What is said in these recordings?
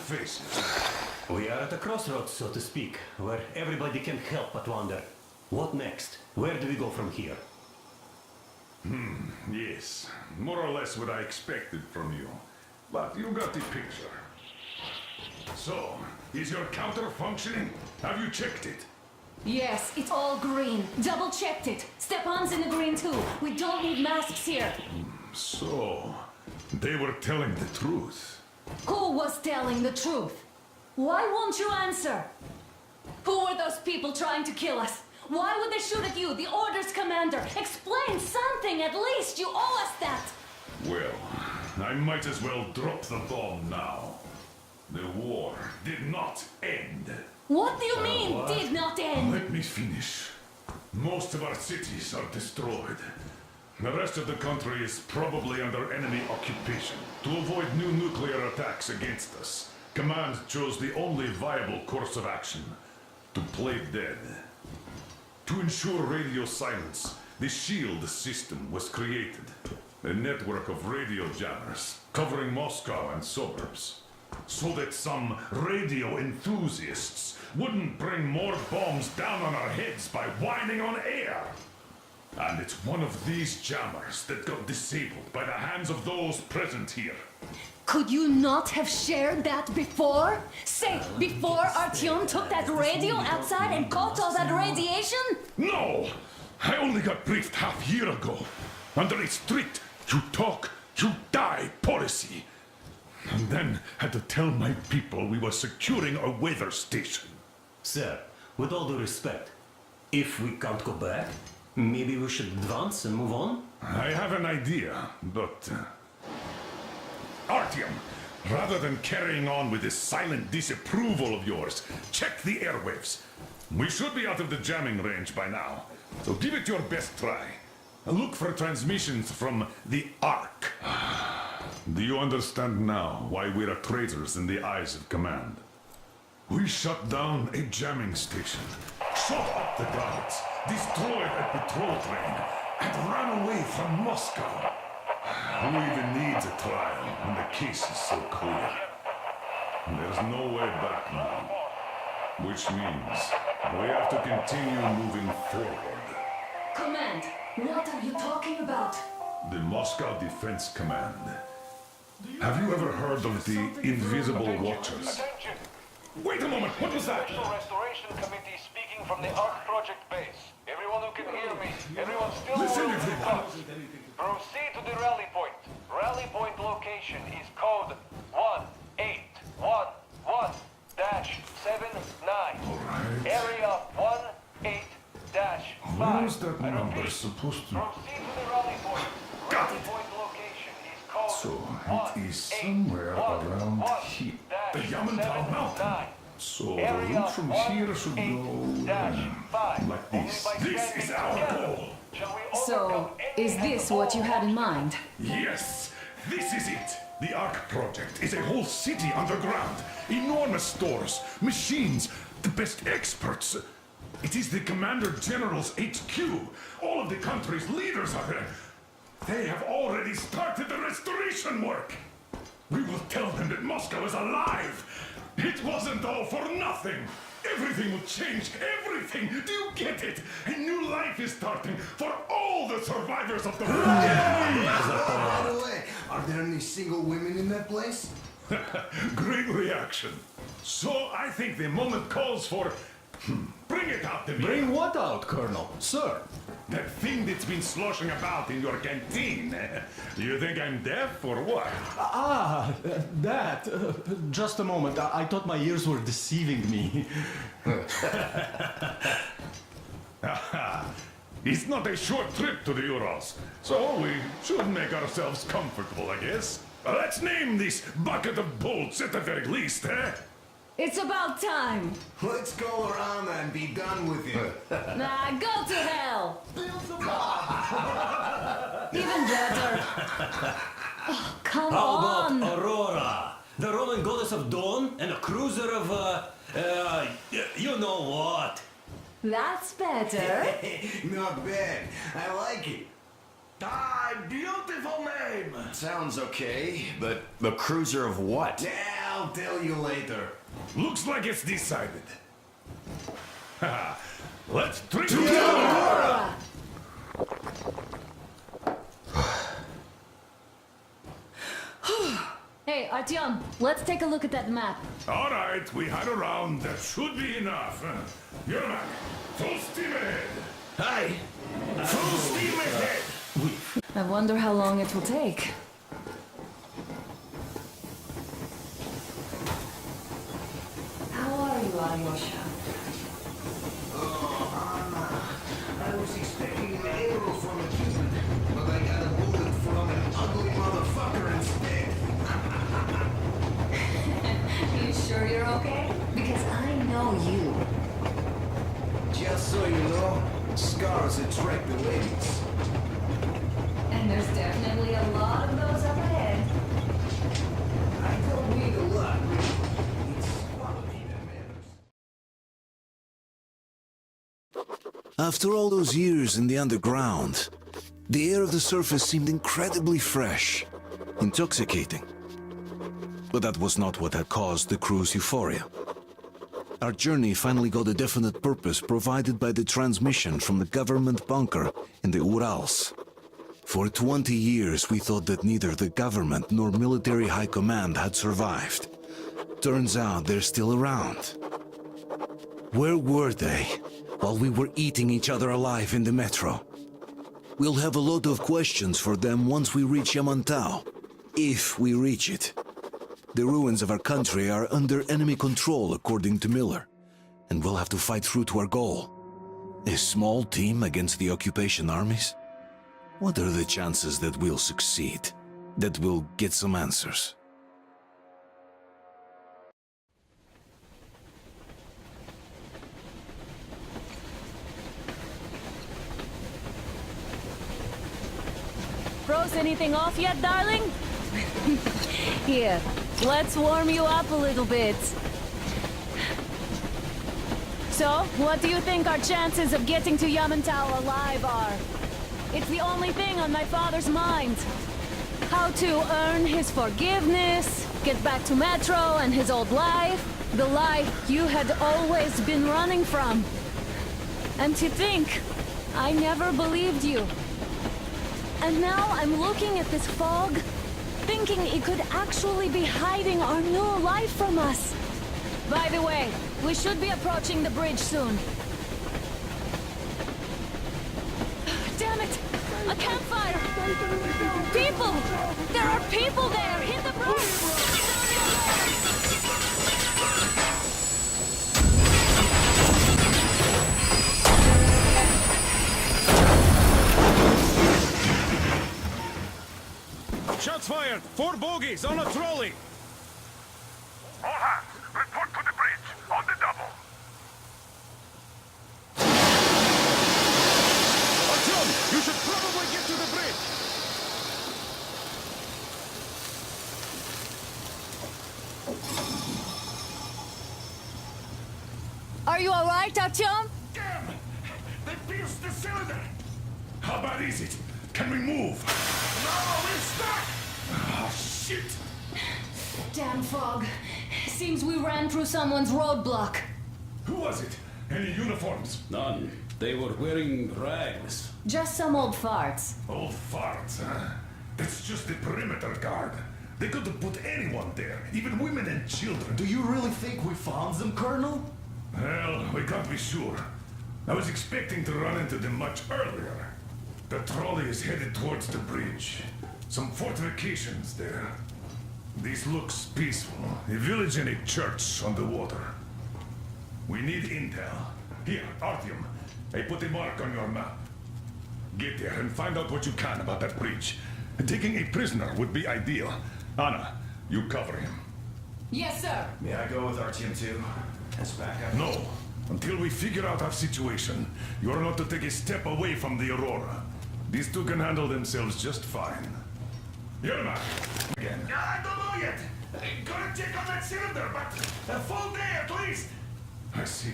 faces. We are at a crossroads, so to speak, where everybody can help but wonder. What next? Where do we go from here? Yes, more or less what I expected from you. But you got the picture. So, is your counter functioning? Have you checked it? Yes, it's all green. Double checked it. Stepan's in the green too. We don't need masks here. So, they were telling the truth. Who was telling the truth? Why won't you answer? Who were those people trying to kill us? Why would they shoot at you, the Order's commander? Explain something at least. You owe us that. Well, I might as well drop the bomb now. The war did not end. What do you mean, did not end? Let me finish. Most of our cities are destroyed. The rest of the country is probably under enemy occupation. To avoid new nuclear attacks against us, Command chose the only viable course of action: to play dead. To ensure radio silence, the SHIELD system was created. A network of radio jammers covering Moscow and suburbs. So that some radio enthusiasts wouldn't bring more bombs down on our heads by whining on air. And it's one of these jammers that got disabled by the hands of those present here. Could you not have shared that before? Say, before Artyom took that radio outside and caught all that radiation? No! I only got briefed half year ago. Under a strict you talk, you die policy. And then had to tell my people we were securing a weather station. Sir, with all due respect, if we can't go back, maybe we should advance and move on? I have an idea, but... Artyom, rather than carrying on with this silent disapproval of yours, check the airwaves. We should be out of the jamming range by now, so give it your best try. Look for transmissions from the Ark. Do you understand now why we're traitors in the eyes of Command? We shut down a jamming station, shot up the guards, destroyed a patrol train, and ran away from Moscow. Who even needs a trial when the case is so clear? There's no way back now. Which means we have to continue moving forward. Command, what are you talking about? The Moscow Defense Command. Have you ever heard of the Invisible Watchers? Wait a moment, what was that? Special Restoration Committee speaking from the Ark Project base. Everyone who can hear me, everyone still Listen, wants to everyone. talk. Proceed to the rally point. Rally point location is code 1811-79. Area 18-5. Where is that number supposed to... Proceed to the rally point. Got Rally it. point location is code So, it is somewhere around here. The Yamantau Mountain. So, the route from here should go... like this. This is our goal. So, is this what you had in mind? Yes, this is it. The Ark Project is a whole city underground. Enormous stores, machines, the best experts. It is the Commander General's HQ. All of the country's leaders are there. They have already started the restoration work. We will tell them that Moscow is alive. It wasn't all for nothing. Everything will change, everything! Do you get it? A new life is starting for all the survivors of the war! By the way, are there any single women in that place? Great reaction. So I think the moment calls for... Bring it out to me. Bring what out, Colonel? Sir? That thing that's been sloshing about in your canteen. You think I'm deaf or what? That. Just a moment. I thought my ears were deceiving me. It's not a short trip to the Urals, so we should make ourselves comfortable, I guess. Let's name this bucket of bolts at the very least, eh? It's about time. Let's go around and be done with it. Nah, go to hell. Even better. Oh, come How on. about Aurora, the Roman goddess of dawn, and a cruiser of, you know what? That's better. Not bad. I like it. Ah, beautiful name! Sounds okay, but the cruiser of what? Now I'll tell you later. Looks like it's decided. Haha. Let's drink Volga! Hey, Artyom, let's take a look at that map. All right, we had a round. That should be enough. You're back. Full steam ahead. Hi. Full steam ahead. I wonder how long it will take. How are you, Alyosha? I was expecting an arrow from a Cuban, but I got a bullet from an ugly motherfucker instead. You sure you're okay? Because I know you. Just so you know, scars attract the ladies. And there's definitely a lot of those up ahead. I don't need a lot, really. It's quality that matters. After all those years in the underground, the air of the surface seemed incredibly fresh, intoxicating. But that was not what had caused the crew's euphoria. Our journey finally got a definite purpose provided by the transmission from the government bunker in the Urals. For 20 years we thought that neither the government nor military high command had survived. Turns out they're still around. Where were they while we were eating each other alive in the metro? We'll have a lot of questions for them once we reach Yamantau, if we reach it. The ruins of our country are under enemy control, according to Miller, and we'll have to fight through to our goal. A small team against the occupation armies? What are the chances that we'll succeed? That we'll get some answers? Froze anything off yet, darling? Here, let's warm you up a little bit. So, what do you think our chances of getting to Yamantau alive are? It's the only thing on my father's mind. How to earn his forgiveness, get back to Metro and his old life, the life you had always been running from. And to think, I never believed you. And now I'm looking at this fog, thinking it could actually be hiding our new life from us. By the way, we should be approaching the bridge soon. Damn it! A campfire! People! There are people there! Hit the bridge! Shots fired! 4 bogies on a trolley! All hands, report to the bridge, on the double. Artyom, you should probably get to the bridge! Are you alright, Artyom? Damn! They pierced the cylinder! How bad is it? Can we move? No, we're stuck! Ah, shit! Damn fog. Seems we ran through someone's roadblock. Who was it? Any uniforms? None. They were wearing rags. Just some old farts. Old farts, huh? That's just the perimeter guard. They could have put anyone there, even women and children. Do you really think we found them, Colonel? Well, we can't be sure. I was expecting to run into them much earlier. The trolley is headed towards the bridge. Some fortifications there. This looks peaceful. A village and a church on the water. We need intel. Here, Artyom, I put a mark on your map. Get there and find out what you can about that bridge. Taking a prisoner would be ideal. Anna, you cover him. Yes, sir. May I go with Artyom too? As backup? No. Until we figure out our situation, you're not to take a step away from the Aurora. These two can handle themselves just fine. Yermak! Again. I don't know yet. Gonna check on that cylinder, but a full day at least. I see.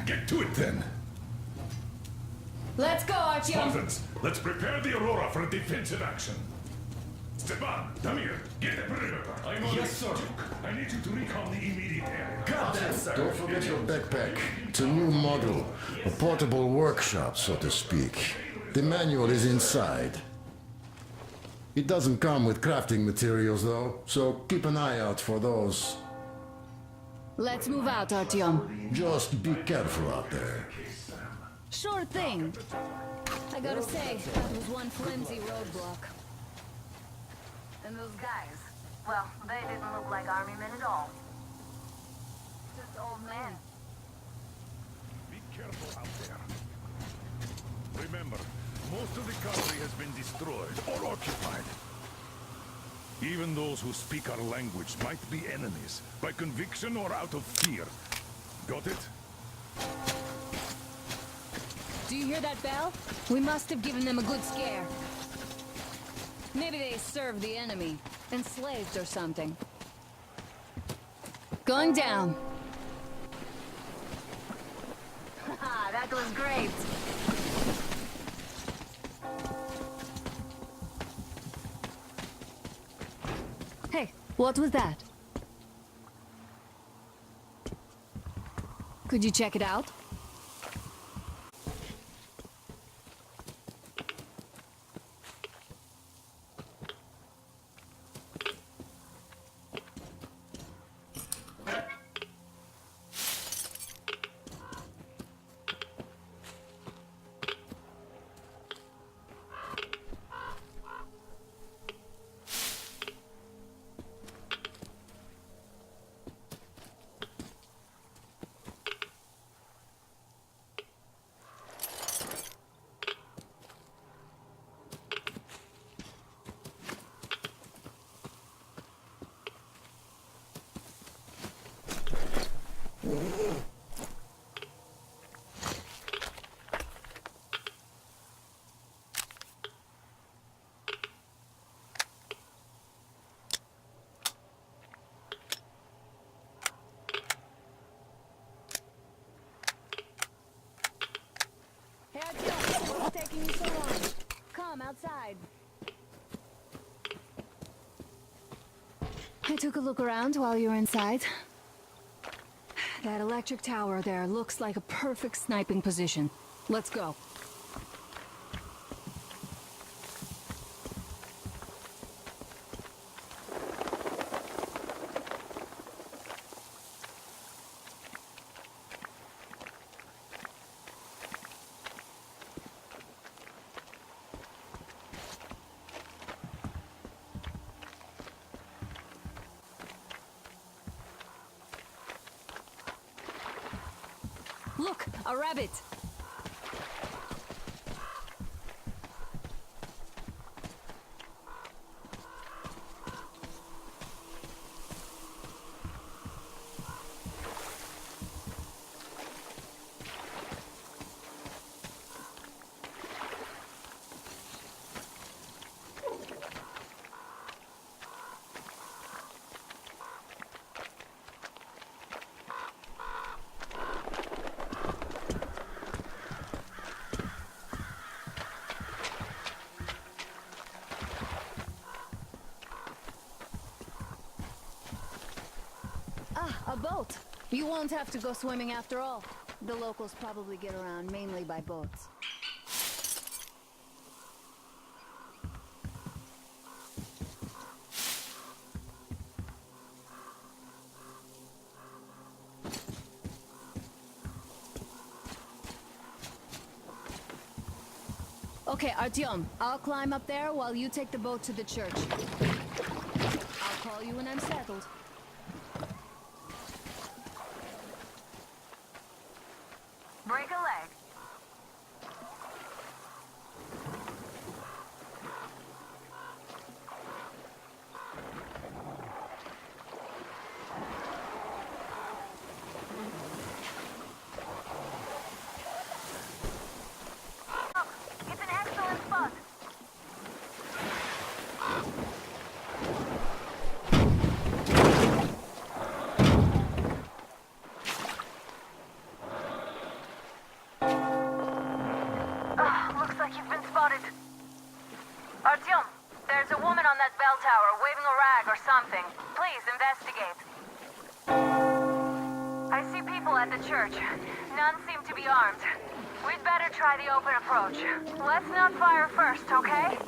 Get to it then. Let's go, Artyom. Spartans, let's prepare the Aurora for a defensive action. Stepan, Damir, get the perimeter. I'm on Yes, it. sir. Duke, I need you to recon the immediate area. Got that, sir. Don't forget your backpack. It's a new model. A portable workshop, so to speak. The manual is inside. It doesn't come with crafting materials, though, so keep an eye out for those. Let's move out, Artyom. Just be careful out there. Sure thing. I gotta say, that was one flimsy roadblock. And those guys, well, they didn't look like army men at all. Just old men. Be careful out there. Remember, most of the country has been destroyed or occupied. Even those who speak our language might be enemies, by conviction or out of fear. Got it? Do you hear that bell? We must have given them a good scare. Maybe they served the enemy, enslaved or something. Going down. Haha, that was great. Hey, what was that? Could you check it out? Hey, Artyom, what's taking you so long? Come outside. I took a look around while you were inside. That electric tower there looks like a perfect sniping position. Let's go. Look, a rabbit. A boat. You won't have to go swimming after all. The locals probably get around mainly by boats. Okay, Artyom, I'll climb up there while you take the boat to the church. I'll call you when I'm settled. Break a leg. Look, it's an excellent spot. There's a woman on that bell tower waving a rag or something. Please investigate. I see people at the church. None seem to be armed. We'd better try the open approach. Let's not fire first, okay?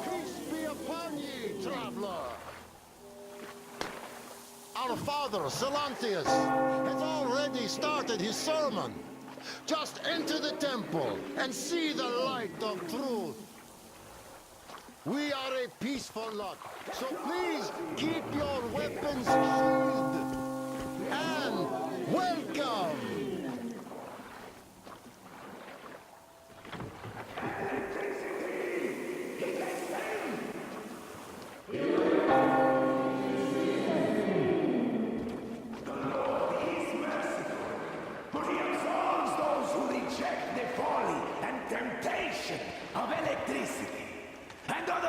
Peace be upon ye, traveler. Our father, Silantius, has already started his sermon. Just enter the temple and see the light of truth. We are a peaceful lot, so please keep your weapons sheathed. And welcome!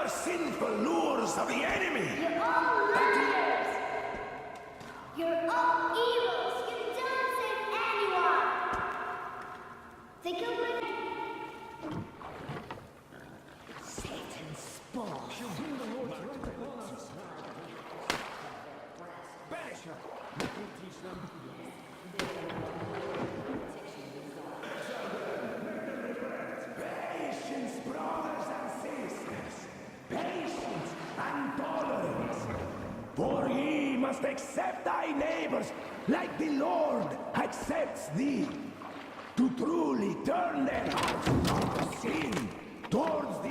Sinful lures of the enemy! You're all liars! You're all evils! You don't save anyone! They killed my... Satan's spawn! Banish her! Patience, brothers and sisters! Patience and tolerance. For ye must accept thy neighbors like the Lord accepts thee. To truly turn their hearts from sin towards the...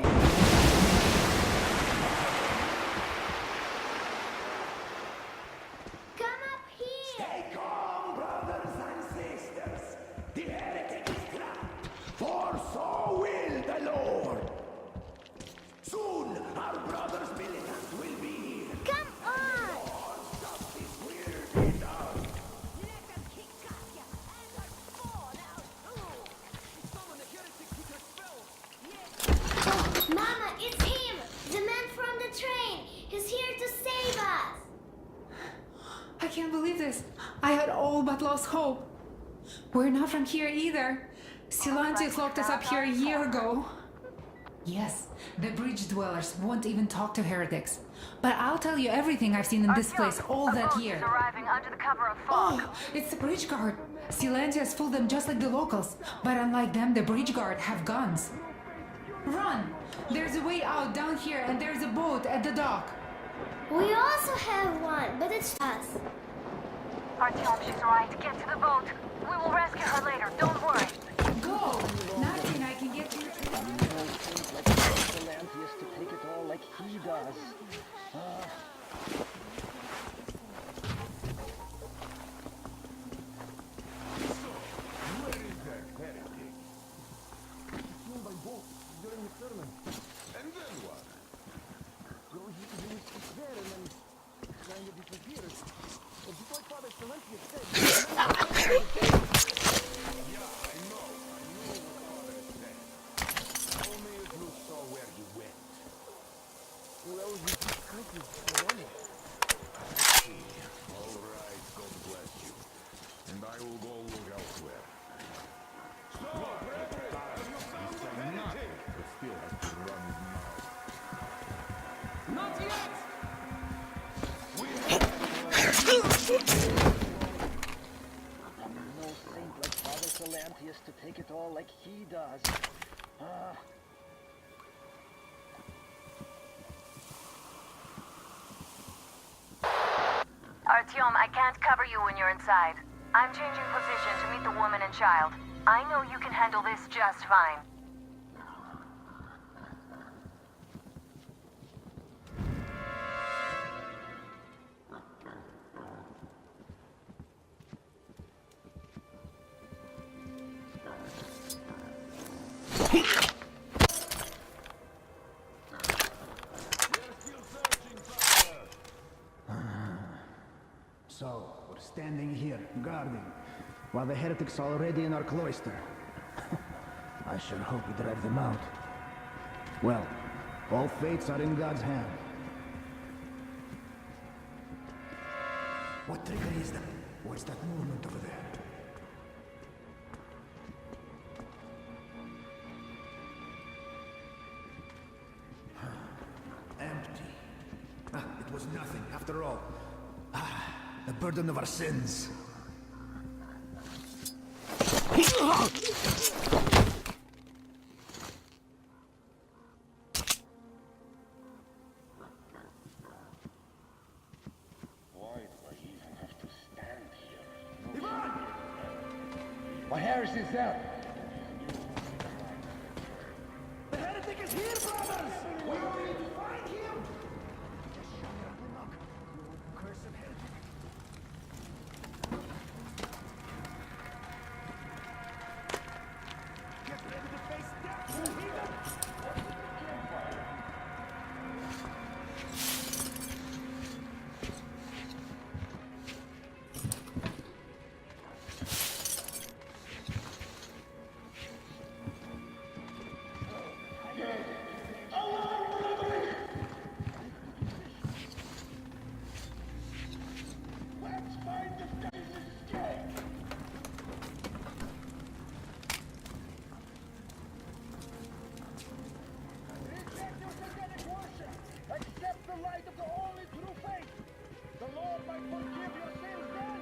Come up here! Stay calm, brothers and sisters. The heretic is trapped, for so will the Lord. Soon, our brothers militants will be here. Come on! Justice will be done. Let them kick Katya and her spawn out too! Summon the heretic with your spell. Oh, Mama, it's him! The man from the train! He's here to save us! I can't believe this. I had all but lost hope. We're not from here either. Silantius locked us up here a year ago. Yes, the bridge dwellers won't even talk to heretics. But I'll tell you everything I've seen in this place all that year. Arriving under the cover of fog. Oh, it's the bridge guard. Silantius fooled them just like the locals. But unlike them, the bridge guard have guns. Run! There's a way out down here and there's a boat at the dock. We also have one, but it's us. Artyom, she's right. Get to the boat. We will rescue her later. Don't worry. Go! Nothing I can get you. Silantius to take it all like he does. Where is that heretic? Killed by boat during the sermon. And then what? So he was there and then kind of disappeared. But just like Father Silantius said... Yeah, I know what Father said. Only it looks so where you went. Well, he just country. I wonder. I see. All right, God bless you. And I will go look elsewhere. So, brethren, have you found the heretic? But still has to run his mouth. Not yet! We have... No saint like Father Silantius to take it all like he does. Artyom, I can't cover you when you're inside. I'm changing position to meet the woman and child. I know you can handle this just fine. So, we're standing here, guarding, while the heretics are already in our cloister. I sure hope we drive them out. Well, all fates are in God's hand. What trigger is that? What's that it was nothing, after all. The burden of our sins. My Harris is out. The heretic is here, brothers! We need to find him! Cursed heretic. Get ready to face death, you heathen! Reject your satanic worship! Accept the light of the only true faith! The Lord might forgive your sins then!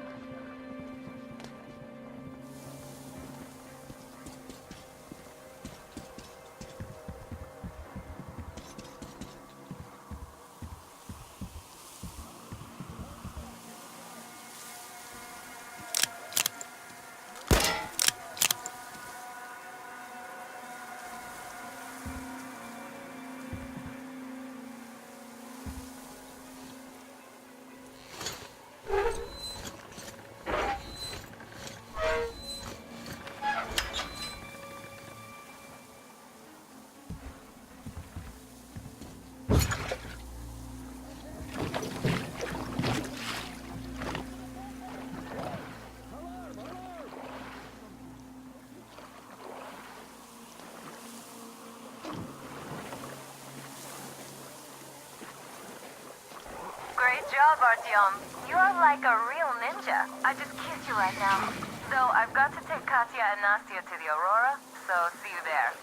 Great job, Artyom. You are like a real ninja. I just kissed you right now. Though I've got to take Katya and Nastya to the Aurora, so see you there.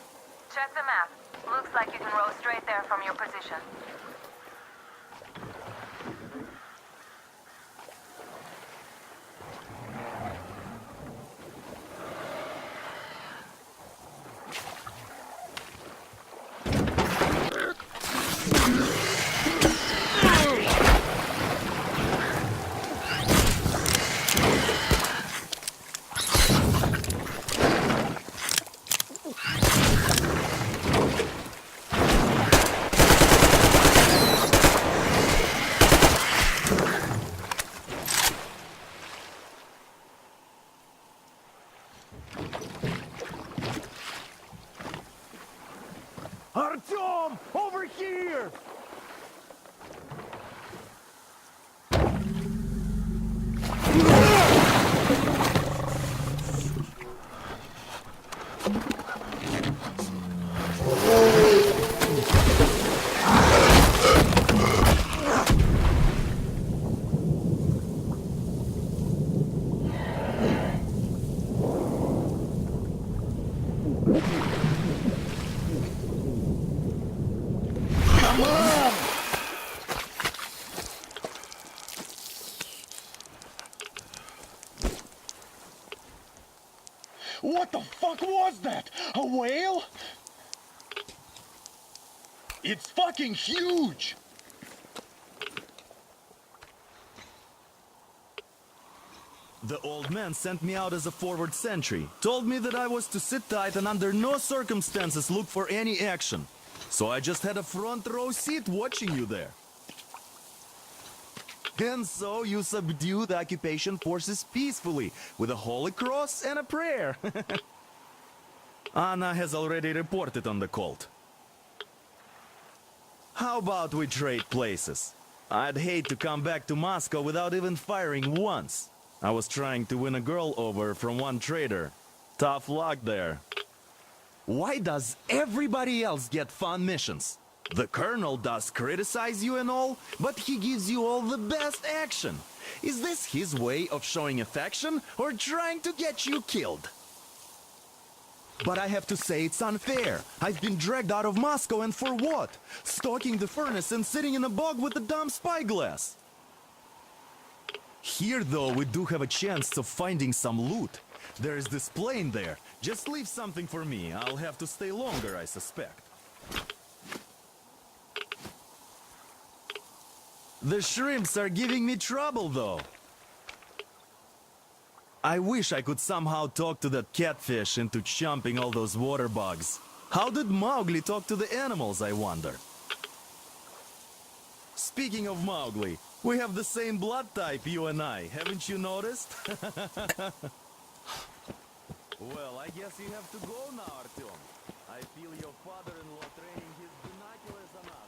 Check the map. Looks like you can row straight there from your position. Artyom! Over here! What the fuck was that? A whale? It's fucking huge! The old man sent me out as a forward sentry. Told me that I was to sit tight and under no circumstances look for any action. So I just had a front row seat watching you there. And so you subdue the occupation forces peacefully with a holy cross and a prayer. Anna has already reported on the cult. How about we trade places? I'd hate to come back to Moscow without even firing once. I was trying to win a girl over from one trader. Tough luck there. Why does everybody else get fun missions? The colonel does criticize you and all, but he gives you all the best action. Is this his way of showing affection or trying to get you killed? But I have to say it's unfair. I've been dragged out of Moscow, and for what? Stalking the furnace and sitting in a bog with a dumb spyglass. Here, though, we do have a chance of finding some loot. There is this plane there. Just leave something for me. I'll have to stay longer, I suspect. The shrimps are giving me trouble, though. I wish I could somehow talk to that catfish into chomping all those water bugs. How did Mowgli talk to the animals, I wonder? Speaking of Mowgli, we have the same blood type, you and I. Haven't you noticed? Well, I guess you have to go now, Artyom. I feel your father-in-law training his binoculars on us.